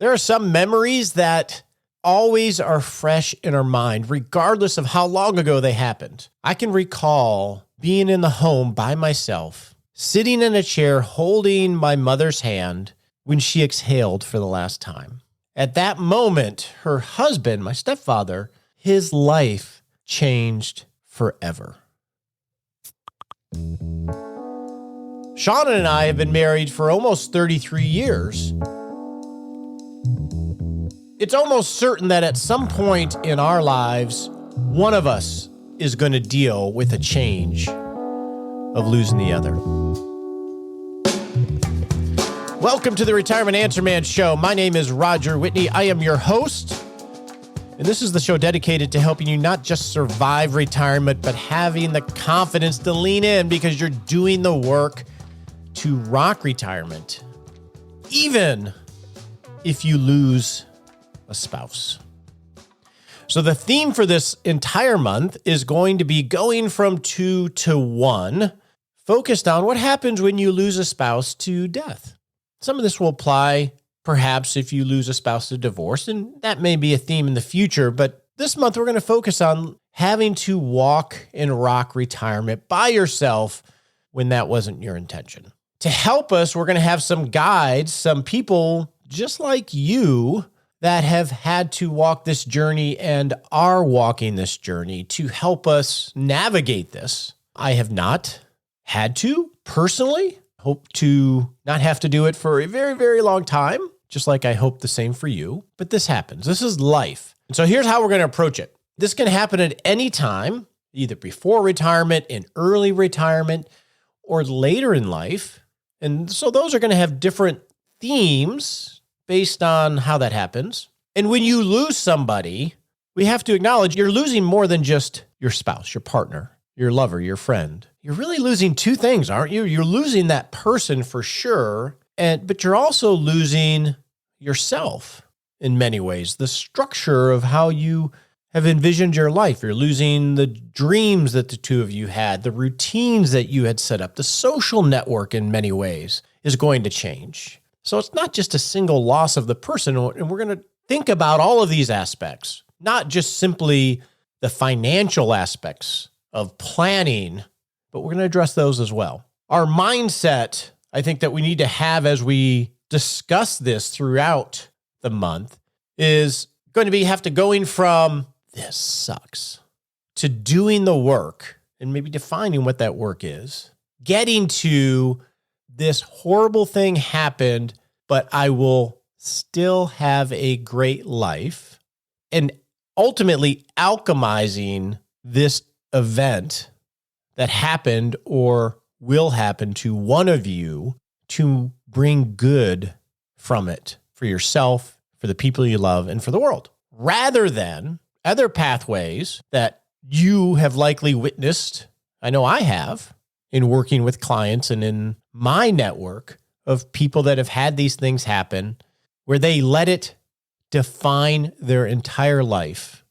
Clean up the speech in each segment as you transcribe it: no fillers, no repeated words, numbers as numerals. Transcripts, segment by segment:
There are some memories that always are fresh in our mind, regardless of how long ago they happened. I can recall being in the home by myself, sitting in a chair holding my mother's hand when she exhaled for the last time. At that moment, her husband, my stepfather, his life changed forever. Shauna and I have been married for almost 33 years. It's almost certain that at some point in our lives, one of us is going to deal with a change of losing the other. Welcome to the Retirement Answer Man Show. My name is Roger Whitney. I am your host, and this is the show dedicated to helping you not just survive retirement, but having the confidence to lean in because you're doing the work to rock retirement, even if you lose a spouse. So the theme for this entire month is going to be going from 2 to 1, focused on what happens when you lose a spouse to death. Some of this will apply perhaps if you lose a spouse to divorce, and that may be a theme in the future, but this month we're going to focus on having to walk and rock retirement by yourself when that wasn't your intention. To help us, we're going to have some guides, some people just like you that have had to walk this journey and are walking this journey to help us navigate this. I have not had to personally. Hope to not have to do it for a very, very long time, just like I hope the same for you. But this happens. This is life. And so here's how we're going to approach it. This can happen at any time, either before retirement, in early retirement, or later in life. And so those are going to have different themes based on how that happens. And when you lose somebody, we have to acknowledge you're losing more than just your spouse, your partner, your lover, your friend. You're really losing two things, aren't you? You're losing that person for sure, but you're also losing yourself in many ways, the structure of how you have envisioned your life. You're losing the dreams that the two of you had, the routines that you had set up, the social network in many ways is going to change. So it's not just a single loss of the person, and we're going to think about all of these aspects, not just simply the financial aspects of planning, but we're going to address those as well. Our mindset, I think, that we need to have as we discuss this throughout the month is going to be going from this sucks to doing the work and maybe defining what that work is, getting to this horrible thing happened, but I will still have a great life, and ultimately alchemizing this event that happened or will happen to one of you to bring good from it for yourself, for the people you love, and for the world, rather than other pathways that you have likely witnessed. I know I have in working with clients and in my network of people that have had these things happen where they let it define their entire life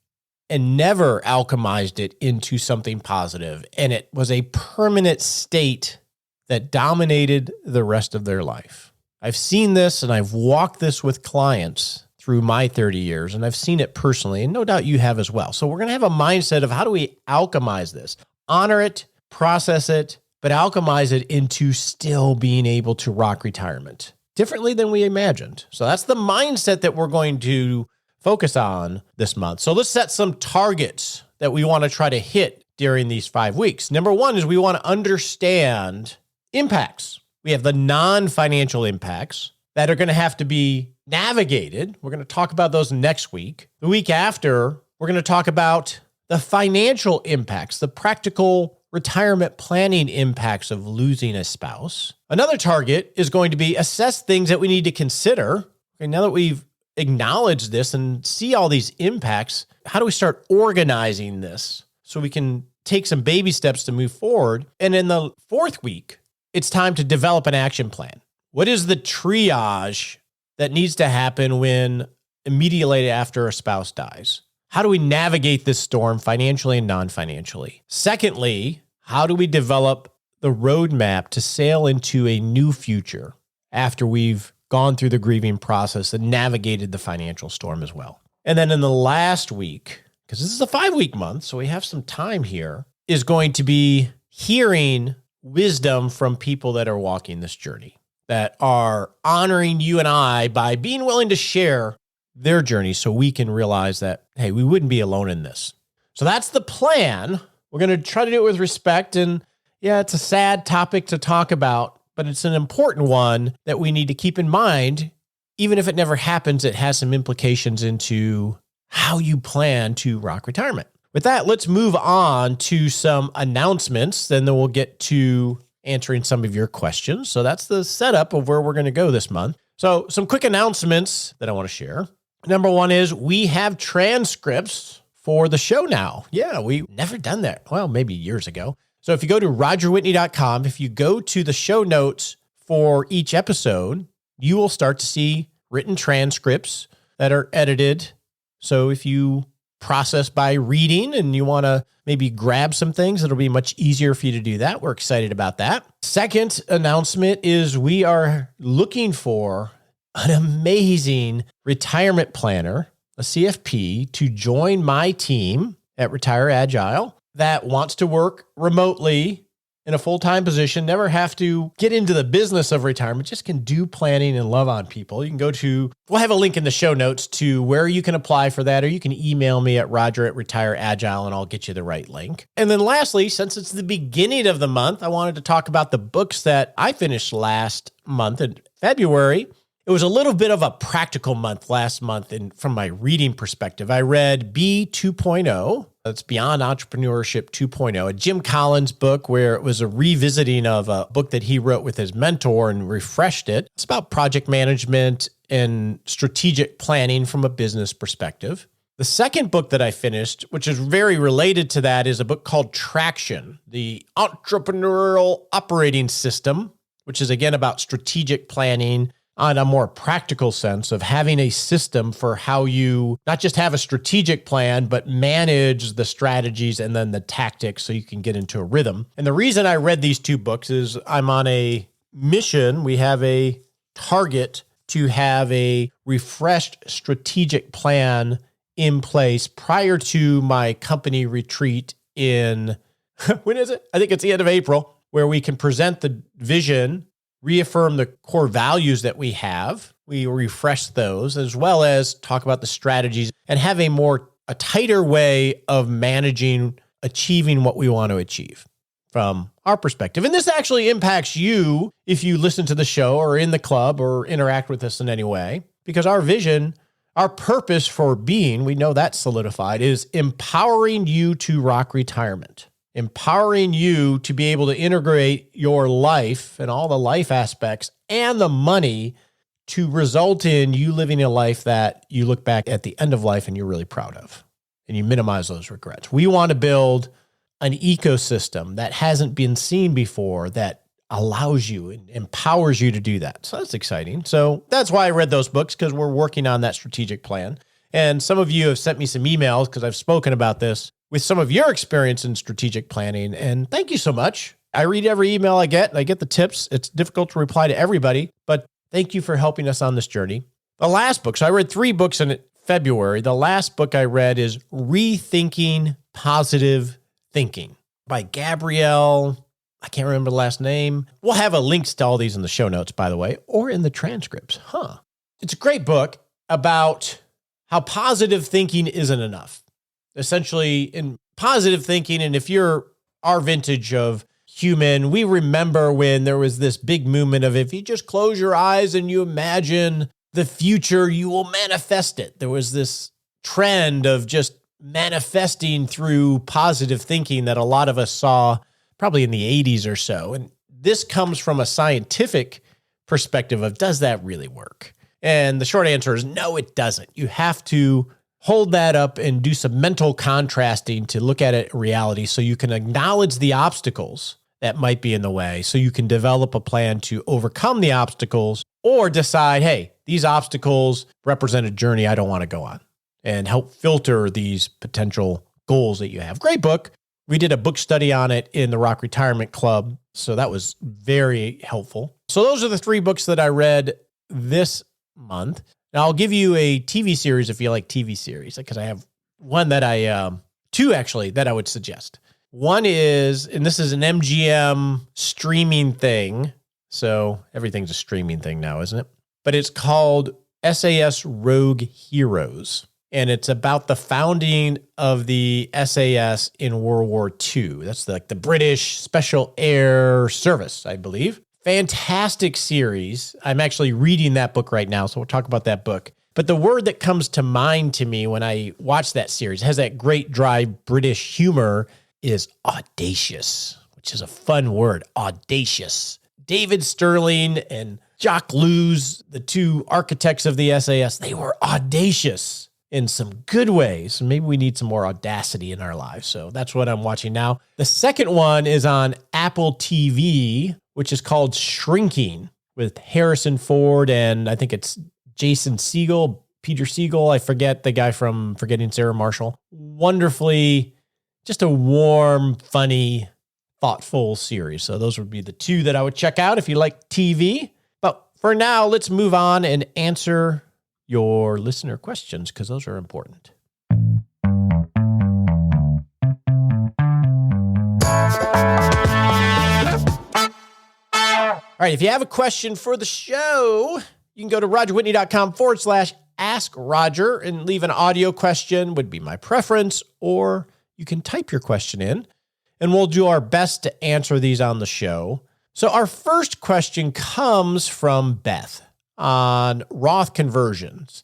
and never alchemized it into something positive. And it was a permanent state that dominated the rest of their life. I've seen this and I've walked this with clients through my 30 years, and I've seen it personally, and no doubt you have as well. So we're going to have a mindset of how do we alchemize this, honor it, process it, but alchemize it into still being able to rock retirement differently than we imagined. So that's the mindset that we're going to focus on this month. So let's set some targets that we want to try to hit during these 5 weeks. Number one is we want to understand impacts. We have the non-financial impacts that are going to have to be navigated. We're going to talk about those next week. The week after, we're going to talk about the financial impacts, the practical retirement planning impacts of losing a spouse. Another target is going to be assess things that we need to consider. Okay, now that we've acknowledged this and see all these impacts, how do we start organizing this so we can take some baby steps to move forward? And in the fourth week, it's time to develop an action plan. What is the triage that needs to happen when immediately after a spouse dies? How do we navigate this storm financially and non-financially? Secondly, how do we develop the roadmap to sail into a new future after we've gone through the grieving process and navigated the financial storm as well. And then in the last week, because this is a 5-week month, so we have some time here, is going to be hearing wisdom from people that are walking this journey, that are honoring you and I by being willing to share their journey so we can realize that, hey, we wouldn't be alone in this. So that's the plan. We're going to try to do it with respect. And yeah, it's a sad topic to talk about, but it's an important one that we need to keep in mind. Even if it never happens, it has some implications into how you plan to rock retirement. With that, let's move on to some announcements. Then we'll get to answering some of your questions. So that's the setup of where we're going to go this month. So some quick announcements that I want to share. Number one is we have transcripts for the show now. Yeah, we've never done that. Well, maybe years ago. So if you go to rogerwhitney.com, if you go to the show notes for each episode, you will start to see written transcripts that are edited. So if you process by reading and you want to maybe grab some things, it'll be much easier for you to do that. We're excited about that. Second announcement is we are looking for an amazing retirement planner, a CFP, to join my team at Retire Agile that wants to work remotely in a full-time position, never have to get into the business of retirement, just can do planning and love on people. You can go to, we'll have a link in the show notes to where you can apply for that, or you can email me at roger@retireagile and I'll get you the right link. And then lastly, since it's the beginning of the month, I wanted to talk about the books that I finished last month in February. It was a little bit of a practical month last month from my reading perspective. I read B 2.0. That's Beyond Entrepreneurship 2.0, a Jim Collins book where it was a revisiting of a book that he wrote with his mentor and refreshed it. It's about project management and strategic planning from a business perspective. The second book that I finished, which is very related to that, is a book called Traction, the Entrepreneurial Operating System, which is again about strategic planning on a more practical sense of having a system for how you not just have a strategic plan, but manage the strategies and then the tactics so you can get into a rhythm. And the reason I read these two books is I'm on a mission. We have a target to have a refreshed strategic plan in place prior to my company retreat in, when is it? I think it's the end of April, where we can present the vision, reaffirm the core values that we have. We refresh those, as well as talk about the strategies and have a tighter way of managing, achieving what we want to achieve from our perspective. And this actually impacts you if you listen to the show or in the club or interact with us in any way, because our vision, our purpose for being, we know that's solidified, is empowering you to rock retirement. Empowering you to be able to integrate your life and all the life aspects and the money to result in you living a life that you look back at the end of life and you're really proud of, and you minimize those regrets. We want to build an ecosystem that hasn't been seen before that allows you and empowers you to do that. So that's exciting. So that's why I read those books, because we're working on that strategic plan. And some of you have sent me some emails because I've spoken about this with some of your experience in strategic planning. And thank you so much. I read every email I get and I get the tips. It's difficult to reply to everybody, but thank you for helping us on this journey. The last book, so I read 3 books in February. The last book I read is Rethinking Positive Thinking by Gabrielle. I can't remember the last name. We'll have a links to all these in the show notes, by the way, or in the transcripts. It's a great book about how positive thinking isn't enough. Essentially, in positive thinking, and if you're our vintage of human, we remember when there was this big movement of if you just close your eyes and you imagine the future, you will manifest it. There was this trend of just manifesting through positive thinking that a lot of us saw probably in the 80s or so. And this comes from a scientific perspective of, does that really work? And the short answer is no, it doesn't. You have to hold that up and do some mental contrasting to look at it in reality so you can acknowledge the obstacles that might be in the way, so you can develop a plan to overcome the obstacles, or decide, hey, these obstacles represent a journey I don't want to go on, and help filter these potential goals that you have. Great book. We did a book study on it in the Rock Retirement Club, so that was very helpful. So those are the 3 books that I read this month. Now, I'll give you a TV series if you like TV series, because I have one that two actually, that I would suggest. One is, and this is an MGM streaming thing. So everything's a streaming thing now, isn't it? But it's called SAS Rogue Heroes. And it's about the founding of the SAS in World War II. That's like the British Special Air Service, I believe. Fantastic series. I'm actually reading that book right now, so we'll talk about that book. But the word that comes to mind to me when I watch that series, has that great dry British humor, is audacious, which is a fun word, audacious. David Sterling and Jacques Luz, the two architects of the SAS, they were audacious in some good ways. Maybe we need some more audacity in our lives. So that's what I'm watching now. The second one is on Apple TV, which is called Shrinking, with Harrison Ford and I think it's Jason Segel, Peter Segel. I forget the guy from Forgetting Sarah Marshall. Wonderfully, just a warm, funny, thoughtful series. So those would be the two that I would check out if you like TV. But for now, let's move on and answer your listener questions, because those are important. All right, if you have a question for the show, you can go to rogerwhitney.com/ask Roger and leave an audio question, would be my preference, or you can type your question in, and we'll do our best to answer these on the show. So our first question comes from Beth on Roth conversions.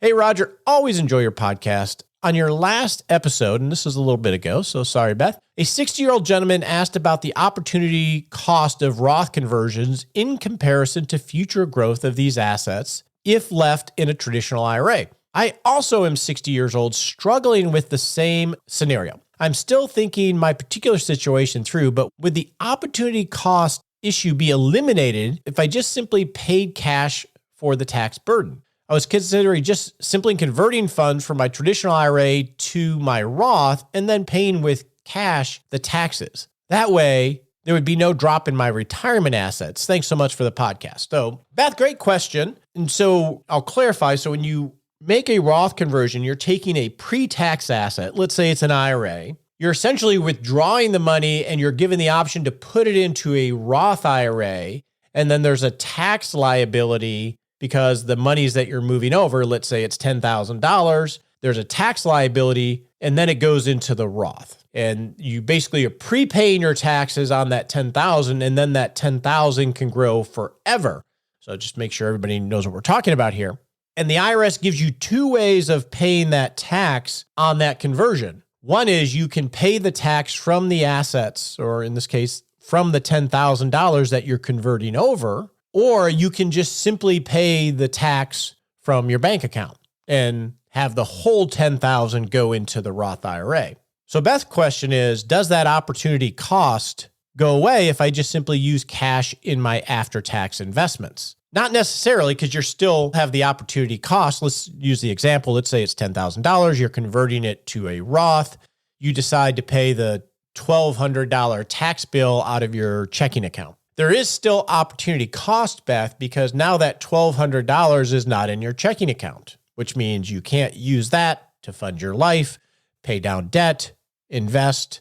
Hey, Roger, always enjoy your podcast. On your last episode, and this is a little bit ago, so sorry, Beth, a 60-year-old gentleman asked about the opportunity cost of Roth conversions in comparison to future growth of these assets if left in a traditional IRA. I also am 60 years old, struggling with the same scenario. I'm still thinking my particular situation through, but would the opportunity cost issue be eliminated if I just simply paid cash for the tax burden? I was considering just simply converting funds from my traditional IRA to my Roth and then paying with cash the taxes. That way, there would be no drop in my retirement assets. Thanks so much for the podcast. So, Beth, great question. And so I'll clarify. So when you make a Roth conversion, you're taking a pre-tax asset. Let's say it's an IRA. You're essentially withdrawing the money and you're given the option to put it into a Roth IRA. And then there's a tax liability because the monies that you're moving over, let's say it's $10,000, there's a tax liability, and then it goes into the Roth. And you basically are prepaying your taxes on that $10,000, and then that $10,000 can grow forever. So just make sure everybody knows what we're talking about here. And the IRS gives you two ways of paying that tax on that conversion. One is you can pay the tax from the assets, or in this case, from the $10,000 that you're converting over, or you can just simply pay the tax from your bank account and have the whole $10,000 go into the Roth IRA. So Beth's question is, does that opportunity cost go away if I just simply use cash in my after-tax investments? Not necessarily, because you still have the opportunity cost. Let's use the example. Let's say it's $10,000. You're converting it to a Roth. You decide to pay the $1,200 tax bill out of your checking account. There is still opportunity cost, Beth, because now that $1,200 is not in your checking account, which means you can't use that to fund your life, pay down debt, invest,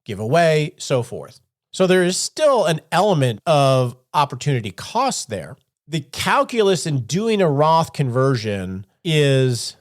give away, so forth. So there is still an element of opportunity cost there. The calculus in doing a Roth conversion is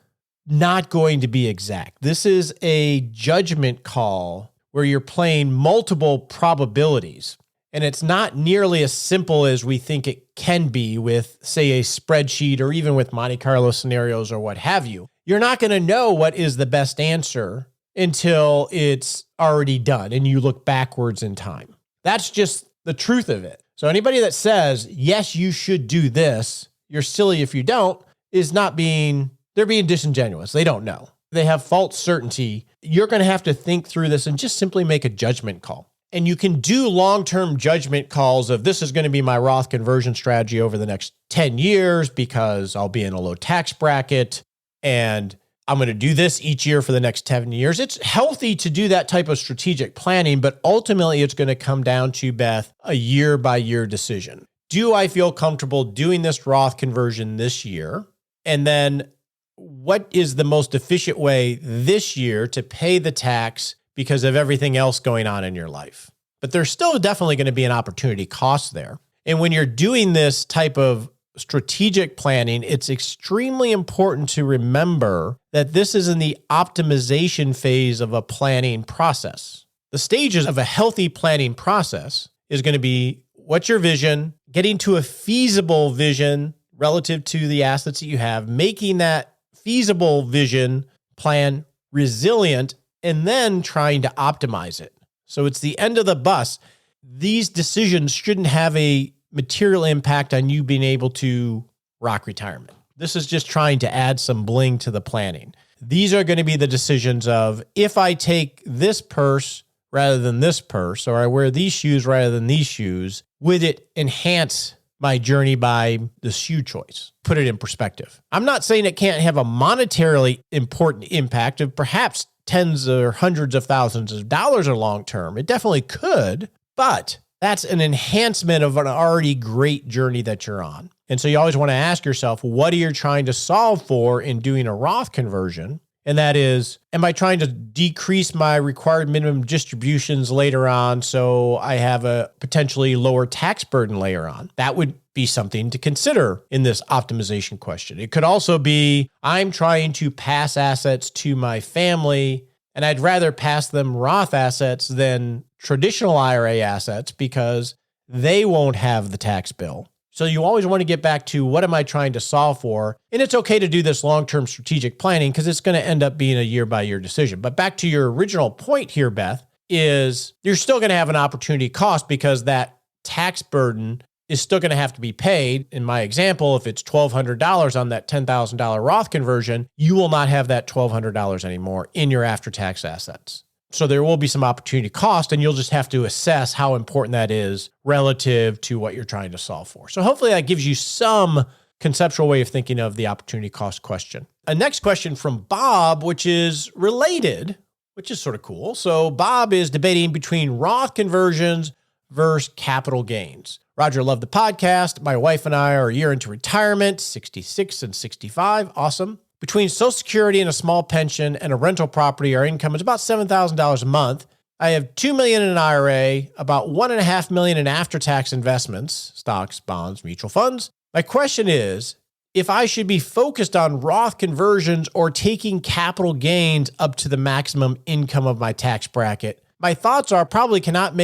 not going to be exact. This is a judgment call where you're playing multiple probabilities. And it's not nearly as simple as we think it can be with, say, a spreadsheet or even with Monte Carlo scenarios or what have you. You're not going to know what is the best answer until it's already done and you look backwards in time. That's just the truth of it. So anybody that says, yes, you should do this, you're silly if you don't, they're being disingenuous. They don't know. They have false certainty. You're going to have to think through this and just simply make a judgment call. And you can do long-term judgment calls of this is going to be my Roth conversion strategy over the next 10 years because I'll be in a low tax bracket and I'm going to do this each year for the next 10 years. It's healthy to do that type of strategic planning, but ultimately it's going to come down to, Beth, a year-by-year decision. do I feel comfortable doing this Roth conversion this year? And then what is the most efficient way this year to pay the tax because of everything else going on in your life? But there's still definitely going to be an opportunity cost there. And when you're doing this type of strategic planning, it's extremely important to remember that this is in the optimization phase of a planning process. The stages of a healthy planning process is going to be what's your vision, getting to a feasible vision relative to the assets that you have, making that feasible vision plan resilient, and then trying to optimize it. So it's the end of the bus. These decisions shouldn't have a material impact on you being able to rock retirement. This is just trying to add some bling to the planning. These are going to be the decisions of, if I take this purse rather than this purse, or I wear these shoes rather than these shoes, would it enhance my journey by the shoe choice? Put it in perspective. I'm not saying it can't have a monetarily important impact of perhaps tens or hundreds of thousands of dollars or long term. It definitely could, but that's an enhancement of an already great journey that you're on. And so you always want to ask yourself, what are you trying to solve for in doing a Roth conversion? And that is, am I trying to decrease my required minimum distributions later on so I have a potentially lower tax burden later on? That would be something to consider in this optimization question. It could also be, I'm trying to pass assets to my family, and I'd rather pass them Roth assets than traditional IRA assets because they won't have the tax bill. So you always want to get back to, what am I trying to solve for? And it's okay to do this long-term strategic planning because it's going to end up being a year-by-year decision. But back to your original point here, Beth, is you're still going to have an opportunity cost because that tax burden is still going to have to be paid. In my example, if it's $1,200 on that $10,000 Roth conversion, you will not have that $1,200 anymore in your after-tax assets. So there will be some opportunity cost, and you'll just have to assess how important that is relative to what you're trying to solve for. So hopefully that gives you some conceptual way of thinking of the opportunity cost question. A next question from Bob, which is related, which is sort of cool. So Bob is debating between Roth conversions versus capital gains. Roger, love the podcast. My wife and I are a year into retirement, 66 and 65. Awesome. Between Social Security and a small pension and a rental property, our income is about $7,000 a month. I have $2 million in an IRA, about $1.5 million in after-tax investments, stocks, bonds, mutual funds. My question is, if I should be focused on Roth conversions or taking capital gains up to the maximum income of my tax bracket. My thoughts are, probably cannot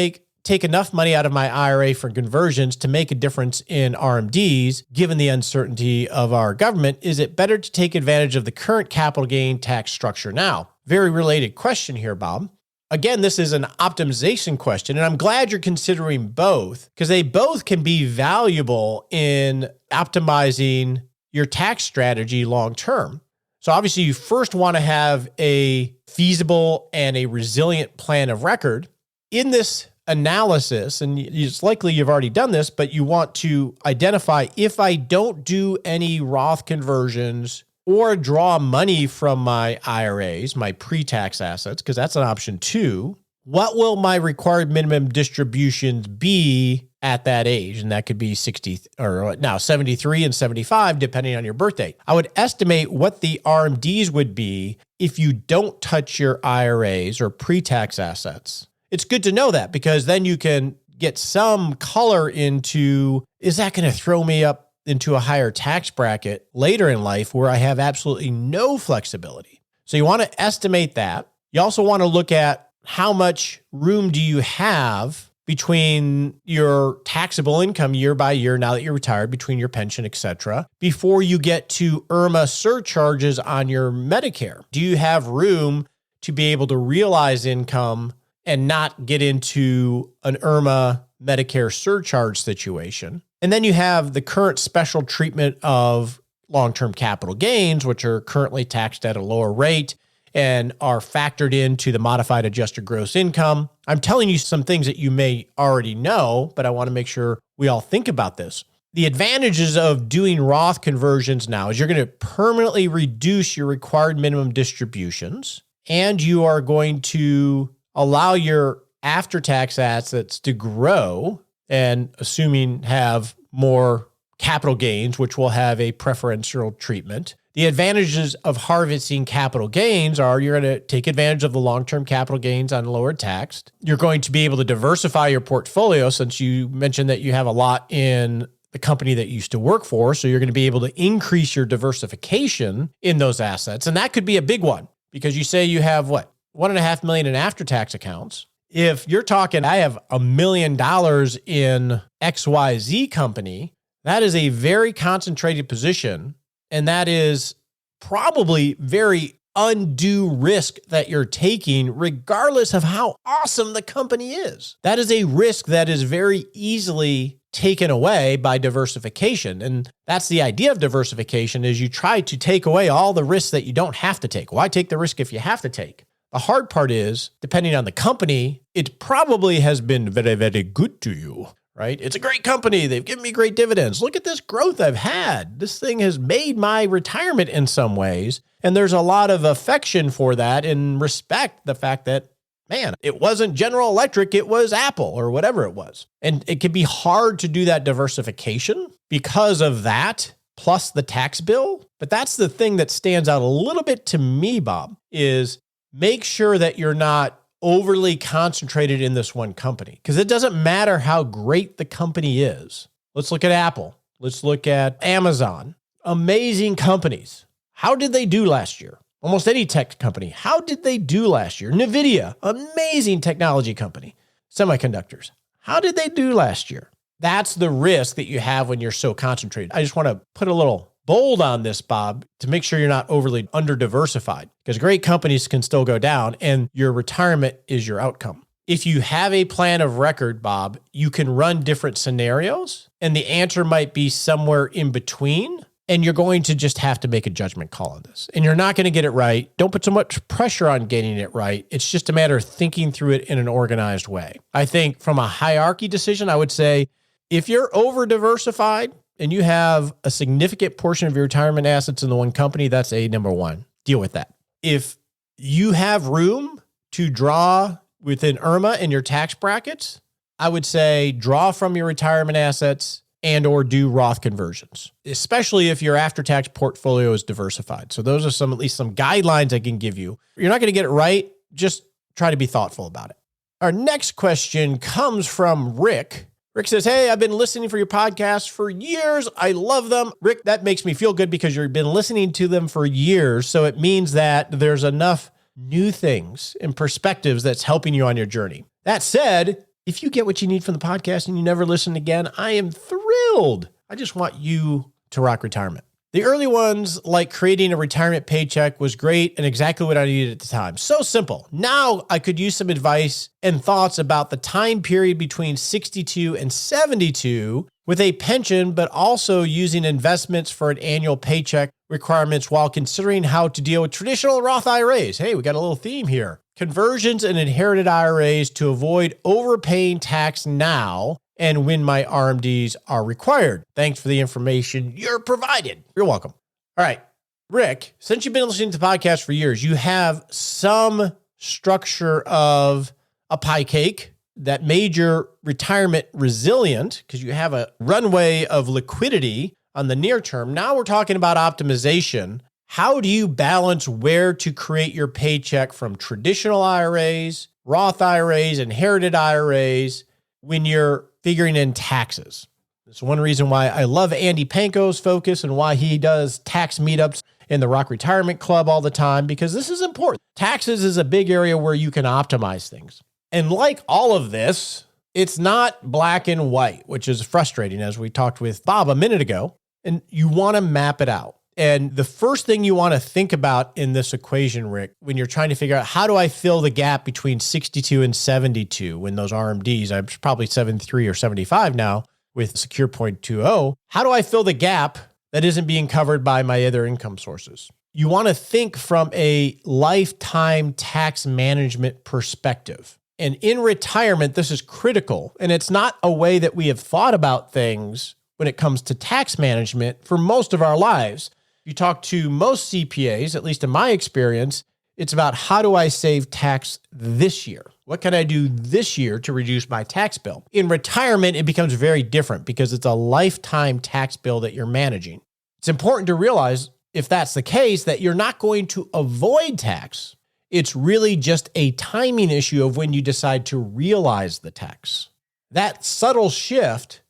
take enough money out of my IRA for conversions to make a difference in RMDs, given the uncertainty of our government. Is it better to take advantage of the current capital gain tax structure now? Very related question here, Bob. Again, this is an optimization question, and I'm glad you're considering both because they both can be valuable in optimizing your tax strategy long term. So obviously, you first want to have a feasible and a resilient plan of record. In this analysis, and it's likely you've already done this, but you want to identify, if I don't do any Roth conversions or draw money from my IRAs, my pre-tax assets, because that's an option too, what will my required minimum distributions be at that age? And that could be 60 or now 73 and 75, depending on your birth date. I would estimate what the RMDs would be if you don't touch your IRAs or pre-tax assets. It's good to know that because then you can get some color into, is that going to throw me up into a higher tax bracket later in life where I have absolutely no flexibility? So you want to estimate that. You also want to look at how much room do you have between your taxable income year by year now that you're retired, between your pension, et cetera, before you get to IRMA surcharges on your Medicare. Do you have room to be able to realize income and not get into an IRMA Medicare surcharge situation? And then you have the current special treatment of long-term capital gains, which are currently taxed at a lower rate and are factored into the modified adjusted gross income. I'm telling you some things that you may already know, but I want to make sure we all think about this. The advantages of doing Roth conversions now is you're going to permanently reduce your required minimum distributions, and you are going to allow your after-tax assets to grow and, assuming have more capital gains, which will have a preferential treatment. The advantages of harvesting capital gains are you're going to take advantage of the long-term capital gains on lower taxed. You're going to be able to diversify your portfolio since you mentioned that you have a lot in the company that you used to work for. So you're going to be able to increase your diversification in those assets. And that could be a big one because you say you have what? $1.5 million in after-tax accounts. If you're talking, I have $1 million in XYZ company, that is a very concentrated position. And that is probably very undue risk that you're taking, regardless of how awesome the company is. That is a risk that is very easily taken away by diversification. And that's the idea of diversification is you try to take away all the risks that you don't have to take. Why take the risk if you have to take? The hard part is, depending on the company, it probably has been very, very good to you. Right? It's a great company. They've given me great dividends. Look at this growth I've had. This thing has made my retirement in some ways. And there's a lot of affection for that and respect the fact that, man, it wasn't General Electric, it was Apple or whatever it was. And it can be hard to do that diversification because of that, plus the tax bill. But that's the thing that stands out a little bit to me, Bob, is make sure that you're not overly concentrated in this one company because it doesn't matter how great the company is. Let's look at Apple. Let's look at Amazon. Amazing companies. How did they do last year? Almost any tech company. How did they do last year? NVIDIA, amazing technology company. Semiconductors. How did they do last year? That's the risk that you have when you're so concentrated. I just want to put a little bold on this, Bob, to make sure you're not overly under-diversified because great companies can still go down and your retirement is your outcome. If you have a plan of record, Bob, you can run different scenarios and the answer might be somewhere in between and you're going to just have to make a judgment call on this. And you're not going to get it right. Don't put so much pressure on getting it right. It's just a matter of thinking through it in an organized way. I think from a hierarchy decision, I would say if you're over-diversified, and you have a significant portion of your retirement assets in the one company, that's a number one. Deal with that. If you have room to draw within IRMA in your tax brackets, I would say draw from your retirement assets and or do Roth conversions, especially if your after-tax portfolio is diversified. So those are at least some guidelines I can give you. You're not going to get it right. Just try to be thoughtful about it. Our next question comes from Rick. Rick says, hey, I've been listening for your podcast for years. I love them. Rick, that makes me feel good because you've been listening to them for years. So it means that there's enough new things and perspectives that's helping you on your journey. That said, if you get what you need from the podcast and you never listen again, I am thrilled. I just want you to rock retirement. The early ones, like creating a retirement paycheck, was great and exactly what I needed at the time. So simple. Now I could use some advice and thoughts about the time period between 62 and 72 with a pension, but also using investments for an annual paycheck requirements while considering how to deal with traditional Roth IRAs. Hey, we got a little theme here. Conversions and inherited IRAs to avoid overpaying tax now and when my RMDs are required. Thanks for the information you're provided. You're welcome. All right, Rick, since you've been listening to the podcast for years, you have some structure of a pie cake that made your retirement resilient because you have a runway of liquidity on the near term. Now we're talking about optimization. How do you balance where to create your paycheck from traditional IRAs, Roth IRAs, inherited IRAs when you're figuring in taxes? It's one reason why I love Andy Panko's focus and why he does tax meetups in the Rock Retirement Club all the time, because this is important. Taxes is a big area where you can optimize things. And like all of this, it's not black and white, which is frustrating, as we talked with Bob a minute ago, and you want to map it out. And the first thing you want to think about in this equation, Rick, when you're trying to figure out how do I fill the gap between 62 and 72 when those RMDs, I'm probably 73 or 75 now with Secure 0.20, how do I fill the gap that isn't being covered by my other income sources? You want to think from a lifetime tax management perspective. And in retirement, this is critical. And it's not a way that we have thought about things when it comes to tax management for most of our lives. You talk to most CPAs, at least in my experience, It's about how do I save tax this year? What can I do this year to reduce my tax bill? In retirement, it becomes very different because it's a lifetime tax bill that you're managing. It's important to realize, if that's the case, that you're not going to avoid tax. It's really just a timing issue of when you decide to realize the tax. That subtle shift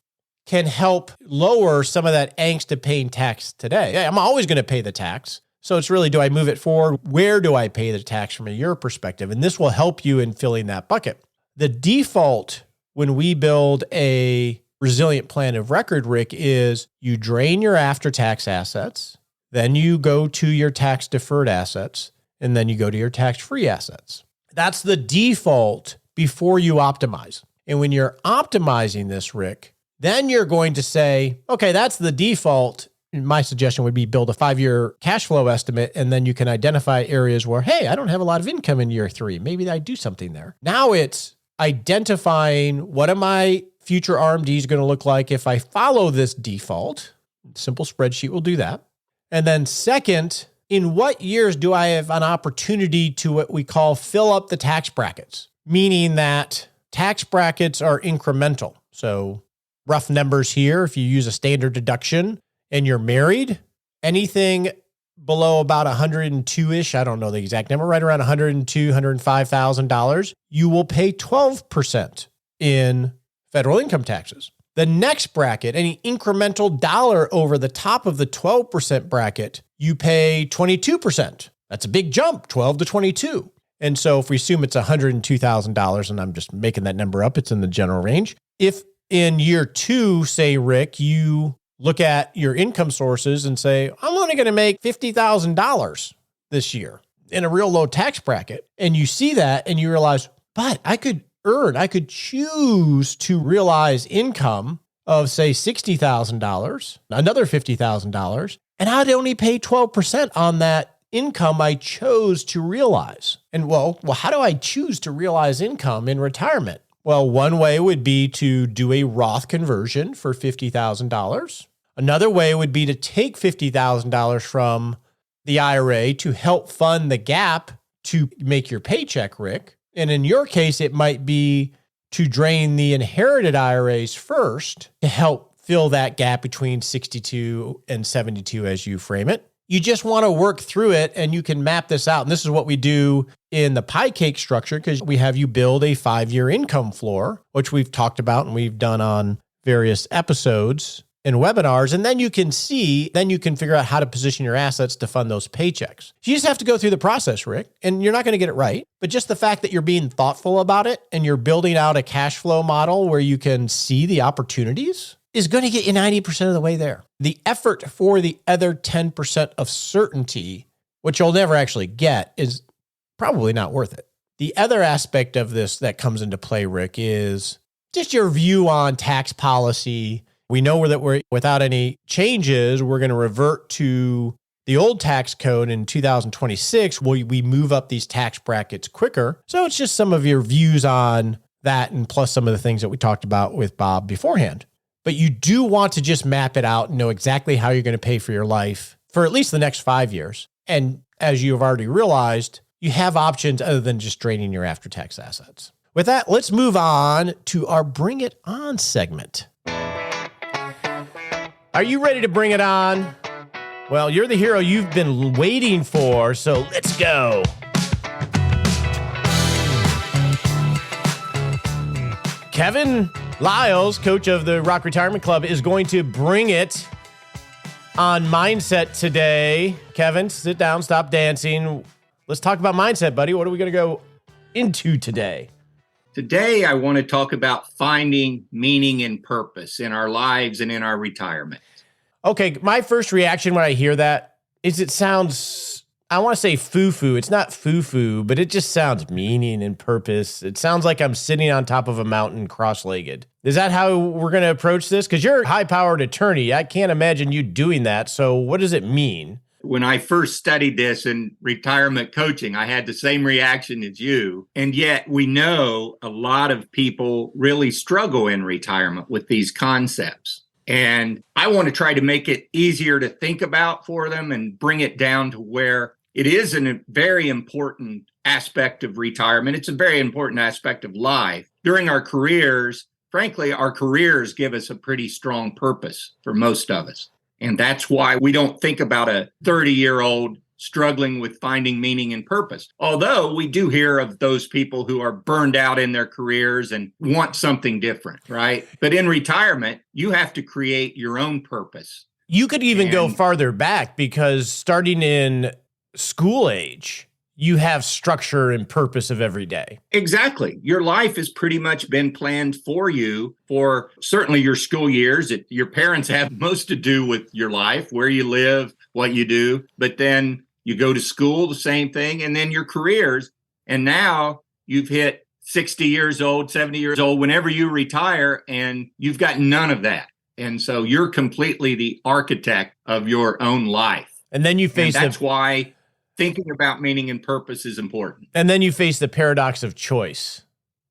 can help lower some of that angst of paying tax today. Hey, I'm always going to pay the tax. So it's really, do I move it forward? Where do I pay the tax from your perspective? And this will help you in filling that bucket. The default when we build a resilient plan of record, Rick, is you drain your after-tax assets, then you go to your tax-deferred assets, and then you go to your tax-free assets. That's the default before you optimize. And when you're optimizing this, Rick, then you're going to say, okay, that's the default. My suggestion would be build a 5-year cash flow estimate, and then you can identify areas where, hey, I don't have a lot of income in year 3. Maybe I do something there. Now it's identifying what are my future RMDs going to look like if I follow this default. Simple spreadsheet will do that. And then second, in what years do I have an opportunity to what we call fill up the tax brackets? Meaning that tax brackets are incremental. So rough numbers here, if you use a standard deduction and you're married, anything below about 102-ish, I don't know the exact number, right around $102,000, $105,000, you will pay 12% in federal income taxes. The next bracket, any incremental dollar over the top of the 12% bracket, you pay 22%. That's a big jump, 12 to 22. And so if we assume it's $102,000, and I'm just making that number up, it's in the general range. If in year 2, say, Rick, you look at your income sources and say, I'm only going to make $50,000 this year in a real low tax bracket. And you see that and you realize, but I could choose to realize income of, say, $60,000, another $50,000, and I'd only pay 12% on that income I chose to realize. And well, how do I choose to realize income in retirement? Well, one way would be to do a Roth conversion for $50,000. Another way would be to take $50,000 from the IRA to help fund the gap to make your paycheck, Rick. And in your case, it might be to drain the inherited IRAs first to help fill that gap between 62 and 72 as you frame it. You just want to work through it, and you can map this out. And this is what we do in the pie cake structure, because we have you build a 5-year income floor, which we've talked about and we've done on various episodes and webinars. And then you can figure out how to position your assets to fund those paychecks. You just have to go through the process, Rick, and you're not going to get it right. But just the fact that you're being thoughtful about it and you're building out a cash flow model where you can see the opportunities is going to get you 90% of the way there. The effort for the other 10% of certainty, which you'll never actually get, is probably not worth it. The other aspect of this that comes into play, Rick, is just your view on tax policy. We know that we're without any changes, we're going to revert to the old tax code in 2026. We move up these tax brackets quicker. So it's just some of your views on that, and plus some of the things that we talked about with Bob beforehand. But you do want to just map it out and know exactly how you're going to pay for your life for at least the next 5 years. And as you have already realized, you have options other than just draining your after-tax assets. With that, let's move on to our Bring It On segment. Are you ready to bring it on? Well, you're the hero you've been waiting for, so let's go. Kevin LYLES, coach of the Rock Retirement Club, is going to bring it on mindset today. Kevin, sit down, stop dancing. Let's talk about mindset, buddy. What are we going to go into today? Today, I want to talk about finding meaning and purpose in our lives and in our retirement. Okay, my first reaction when I hear that is it sounds, I want to say foo-foo. It's not foo-foo, but it just sounds meaning and purpose. It sounds like I'm sitting on top of a mountain cross-legged. Is that how we're going to approach this? Because you're a high-powered attorney. I can't imagine you doing that. So what does it mean? When I first studied this in retirement coaching, I had the same reaction as you. And yet we know a lot of people really struggle in retirement with these concepts. And I want to try to make it easier to think about for them and bring it down to where it is a very important aspect of retirement. It's a very important aspect of life. During our careers, frankly, our careers give us a pretty strong purpose for most of us. And that's why we don't think about a 30-year-old struggling with finding meaning and purpose. Although we do hear of those people who are burned out in their careers and want something different, right? But in retirement, you have to create your own purpose. You could even go farther back, because starting in school age, you have structure and purpose of every day. Exactly. Your life has pretty much been planned for you for certainly your school years. Your parents have most to do with your life, where you live, what you do. But then you go to school, the same thing, and then your careers. And now you've hit 60 years old, 70 years old, whenever you retire, and you've got none of that. And so you're completely the architect of your own life. And then you face that's why thinking about meaning and purpose is important. And then you face the paradox of choice,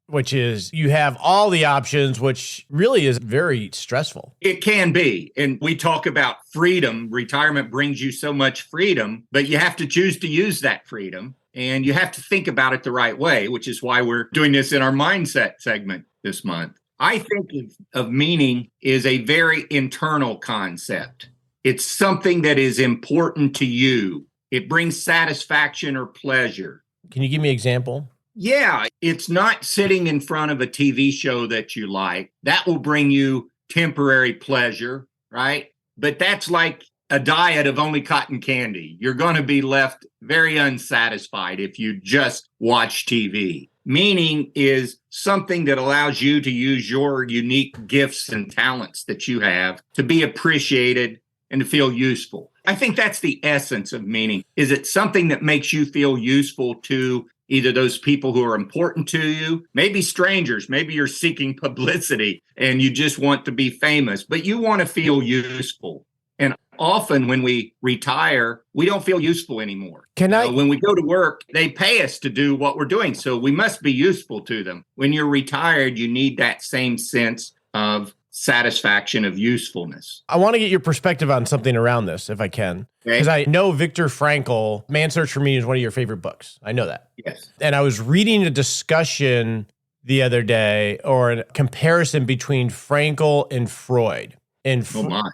which is you have all the options, which really is very stressful. It can be. And we talk about freedom. Retirement brings you so much freedom, but you have to choose to use that freedom. And you have to think about it the right way, which is why we're doing this in our mindset segment this month. I think of meaning is a very internal concept. It's something that is important to you. It brings satisfaction or pleasure. Can you give me an example? Yeah, it's not sitting in front of a TV show that you like. That will bring you temporary pleasure, right? But that's like a diet of only cotton candy. You're going to be left very unsatisfied if you just watch TV. Meaning is something that allows you to use your unique gifts and talents that you have to be appreciated and to feel useful. I think that's the essence of meaning. Is it something that makes you feel useful to either those people who are important to you, maybe strangers, maybe you're seeking publicity and you just want to be famous, but you want to feel useful. And often when we retire, we don't feel useful anymore. When we go to work, they pay us to do what we're doing, so we must be useful to them. When you're retired, you need that same sense of satisfaction, of usefulness. I want to get your perspective on something around this, if I can. Because I know Viktor Frankl, Man's Search for Meaning, is one of your favorite books. I know that. Yes. And I was reading a discussion the other day, or a comparison between Frankl and Freud. Oh my.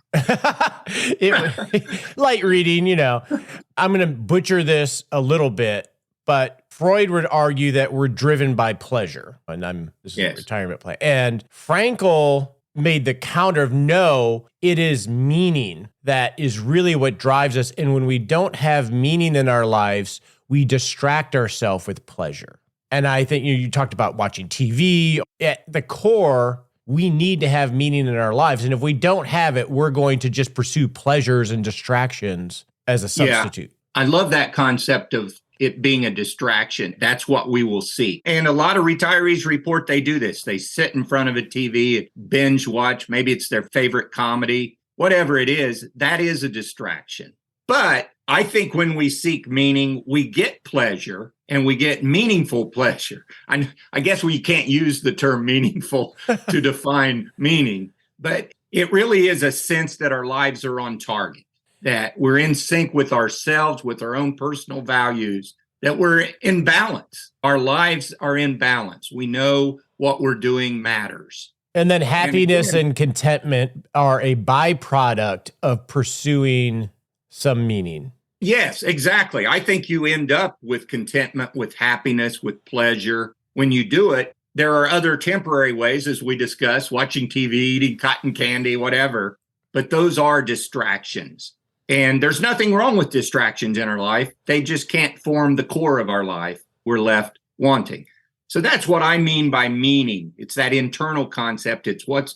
Light reading, you know. I'm going to butcher this a little bit, but Freud would argue that we're driven by pleasure. And this is a retirement plan. And Frankl made the counter of no, it is meaning that is really what drives us. And when we don't have meaning in our lives, we distract ourselves with pleasure. And I think you talked about watching TV. At the core, we need to have meaning in our lives. And if we don't have it, we're going to just pursue pleasures and distractions as a substitute. I love that concept of it being a distraction. That's what we will see. And a lot of retirees report they do this. They sit in front of a TV, binge watch. Maybe it's their favorite comedy, whatever it is. That is a distraction. But I think when we seek meaning, we get pleasure and we get meaningful pleasure. I guess we can't use the term meaningful to define meaning, but it really is a sense that our lives are on target, that we're in sync with ourselves, with our own personal values, that we're in balance. Our lives are in balance. We know what we're doing matters. And then happiness and contentment are a byproduct of pursuing some meaning. Yes, exactly. I think you end up with contentment, with happiness, with pleasure. When you do it, there are other temporary ways, as we discussed, watching TV, eating cotton candy, whatever, but those are distractions. And there's nothing wrong with distractions in our life. They just can't form the core of our life. We're left wanting. So that's what I mean by meaning. It's that internal concept. It's what's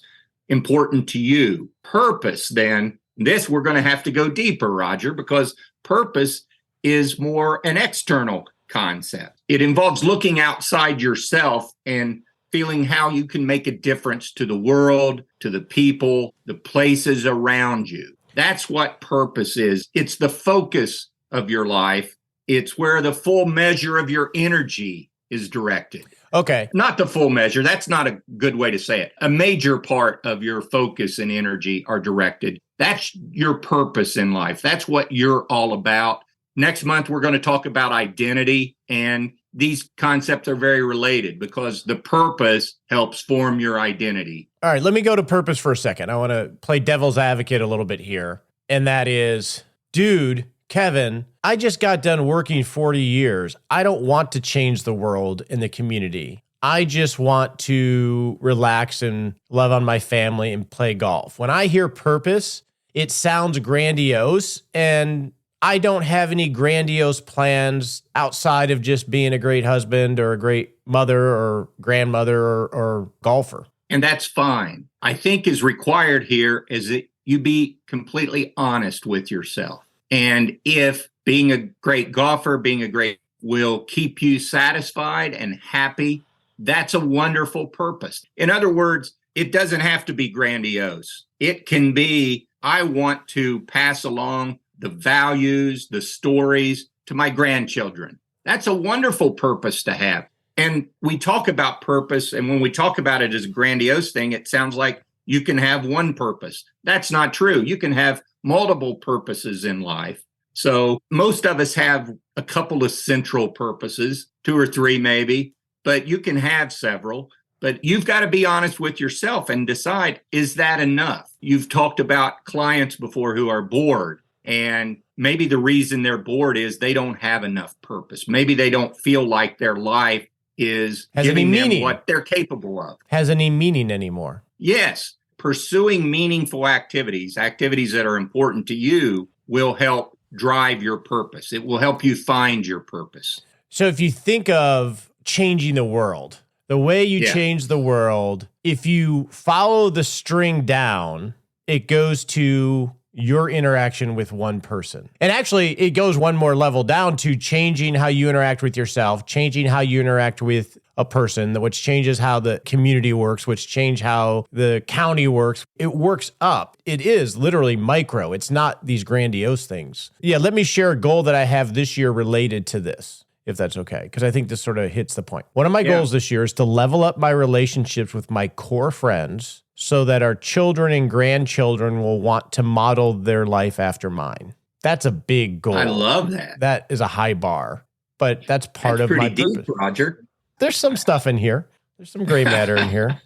important to you. Purpose, then, this we're going to have to go deeper, Roger, because purpose is more an external concept. It involves looking outside yourself and feeling how you can make a difference to the world, to the people, the places around you. That's what purpose is. It's the focus of your life. It's where the full measure of your energy is directed. Okay. Not the full measure. That's not a good way to say it. A major part of your focus and energy are directed. That's your purpose in life. That's what you're all about. Next month, we're going to talk about identity. And these concepts are very related because the purpose helps form your identity. All right, let me go to purpose for a second. I want to play devil's advocate a little bit here. And that is, dude, Kevin, I just got done working 40 years. I don't want to change the world and the community. I just want to relax and love on my family and play golf. When I hear purpose, it sounds grandiose, and I don't have any grandiose plans outside of just being a great husband or a great mother or grandmother or golfer. And that's fine. I think is required here is that you be completely honest with yourself. And if being a great golfer, being a great will keep you satisfied and happy, that's a wonderful purpose. In other words, it doesn't have to be grandiose. It can be, I want to pass along the values, the stories to my grandchildren. That's a wonderful purpose to have. And we talk about purpose, and when we talk about it as a grandiose thing, it sounds like you can have one purpose. That's not true. You can have multiple purposes in life. So most of us have a couple of central purposes, 2 or 3 maybe, but you can have several. But you've got to be honest with yourself and decide, is that enough? You've talked about clients before who are bored, and maybe the reason they're bored is they don't have enough purpose. Maybe they don't feel like their life is giving them what they're capable of. Has any meaning anymore? Yes. Pursuing meaningful activities that are important to you will help drive your purpose. It will help you find your purpose. So if you think of changing the world, the way you change the world, if you follow the string down, it goes to your interaction with one person. And actually, it goes one more level down to changing how you interact with yourself, changing how you interact with a person, which changes how the community works, which change how the county works. It works up. It is literally micro. It's not these grandiose things. Yeah, let me share a goal that I have this year related to this, if that's okay, because I think this sort of hits the point. One of my goals this year is to level up my relationships with my core friends so that our children and grandchildren will want to model their life after mine. That's a big goal. I love that. That is a high bar, but that's part of my pretty purpose. deep, Roger. There's some stuff in here. There's some gray matter in here.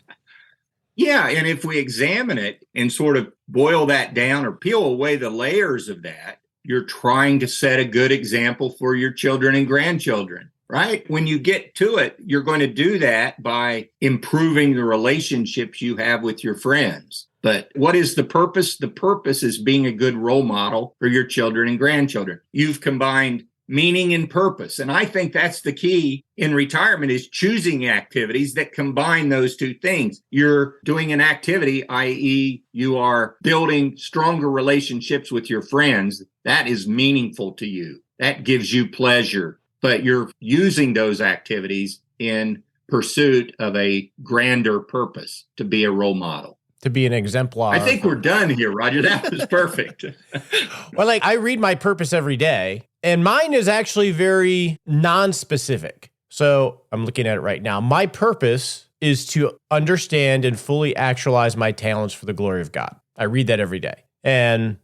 Yeah, and if we examine it and sort of boil that down or peel away the layers of that, you're trying to set a good example for your children and grandchildren, right? When you get to it, you're going to do that by improving the relationships you have with your friends. But what is the purpose? The purpose is being a good role model for your children and grandchildren. You've combined meaning and purpose. And I think that's the key in retirement is choosing activities that combine those two things. You're doing an activity, i.e., you are building stronger relationships with your friends. That is meaningful to you. That gives you pleasure. But you're using those activities in pursuit of a grander purpose, to be a role model. To be an exemplar. I think we're done here, Roger. That was perfect. Well, I read my purpose every day, and mine is actually very non-specific. So I'm looking at it right now. My purpose is to understand and fully actualize my talents for the glory of God. I read that every day. And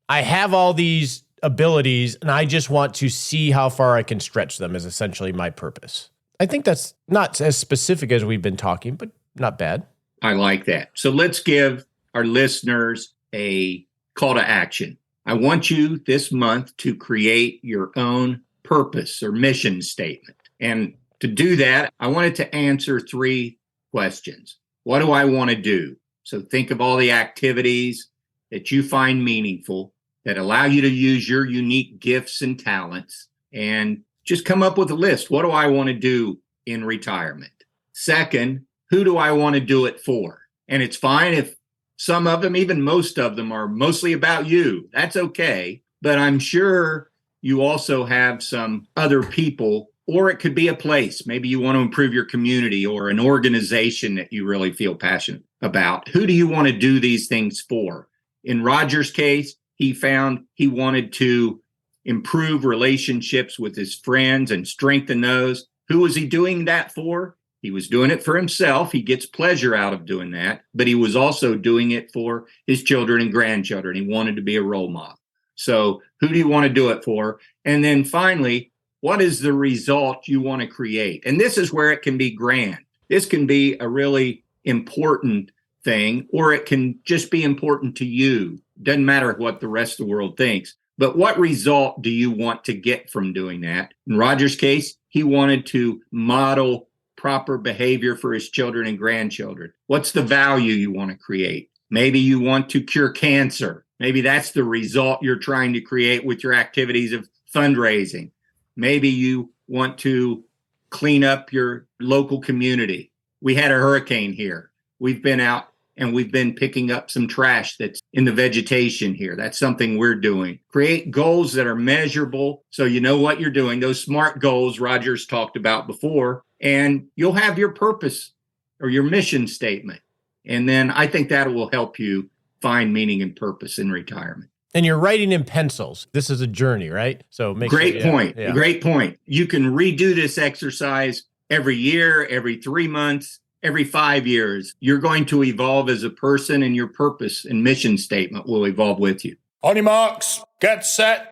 I have all these abilities, and I just want to see how far I can stretch them is essentially my purpose. I think that's not as specific as we've been talking, but not bad. I like that. So let's give our listeners a call to action. I want you this month to create your own purpose or mission statement. And to do that, I wanted to answer 3 questions. What do I want to do? So think of all the activities that you find meaningful that allow you to use your unique gifts and talents, and just come up with a list. What do I want to do in retirement? Second, who do I want to do it for? And it's fine if some of them, even most of them, are mostly about you. That's okay. But I'm sure you also have some other people, or it could be a place. Maybe you want to improve your community or an organization that you really feel passionate about. Who do you want to do these things for? In Roger's case, he found he wanted to improve relationships with his friends and strengthen those. Who was he doing that for? He was doing it for himself. He gets pleasure out of doing that, but he was also doing it for his children and grandchildren. He wanted to be a role model. So who do you want to do it for? And then finally, what is the result you want to create? And this is where it can be grand. This can be a really important thing, or it can just be important to you. Doesn't matter what the rest of the world thinks. But what result do you want to get from doing that? In Roger's case, he wanted to model proper behavior for his children and grandchildren. What's the value you want to create? Maybe you want to cure cancer. Maybe that's the result you're trying to create with your activities of fundraising. Maybe you want to clean up your local community. We had a hurricane here. We've been out and we've been picking up some trash that's in the vegetation here. That's something we're doing. Create goals that are measurable so you know what you're doing. Those SMART goals Roger's talked about before, and you'll have your purpose or your mission statement. And then I think that will help you find meaning and purpose in retirement. And you're writing in pencils. This is a journey, right? So Great point. Great point. You can redo this exercise every year, every 3 months, every 5 years. You're going to evolve as a person, and your purpose and mission statement will evolve with you. On your marks, get set.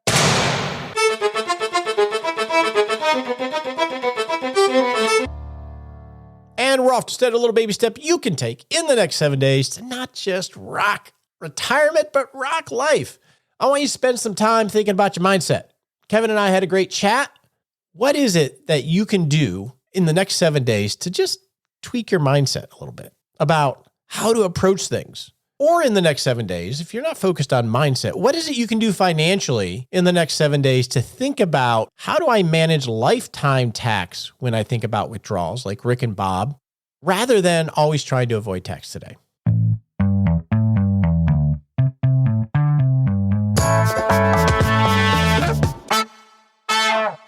And we're off to start a little baby step you can take in the next 7 days to not just rock retirement, but rock life. I want you to spend some time thinking about your mindset. Kevin and I had a great chat. What is it that you can do in the next 7 days to just tweak your mindset a little bit about how to approach things? Or in the next 7 days, if you're not focused on mindset, what is it you can do financially in the next 7 days to think about how do I manage lifetime tax when I think about withdrawals like Rick and Bob, rather than always trying to avoid tax today?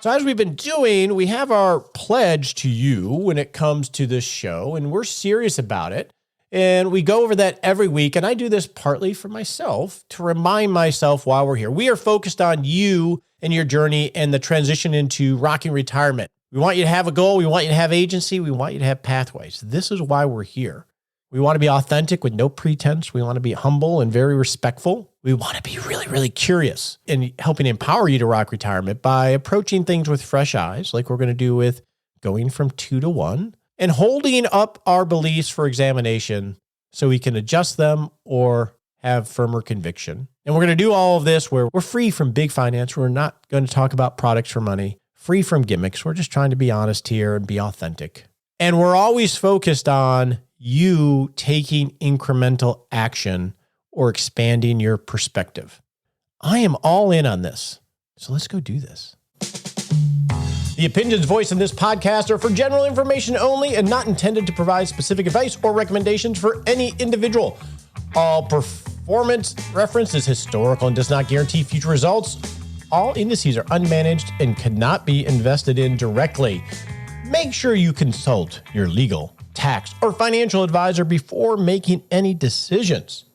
So as we've been doing, we have our pledge to you when it comes to this show, and we're serious about it. And we go over that every week. And I do this partly for myself to remind myself while we're here. We are focused on you and your journey and the transition into rocking retirement. We want you to have a goal. We want you to have agency. We want you to have pathways. This is why we're here. We want to be authentic with no pretense. We want to be humble and very respectful. We want to be really, really curious in helping empower you to rock retirement by approaching things with fresh eyes, like we're going to do with going from 2 to 1, and holding up our beliefs for examination so we can adjust them or have firmer conviction. And we're going to do all of this where we're free from big finance. We're not going to talk about products for money, free from gimmicks. We're just trying to be honest here and be authentic. And we're always focused on you taking incremental action or expanding your perspective. I am all in on this. So let's go do this. The opinions voiced in this podcast are for general information only and not intended to provide specific advice or recommendations for any individual. All performance reference is historical and does not guarantee future results. All indices are unmanaged and cannot be invested in directly. Make sure you consult your legal, tax, or financial advisor before making any decisions.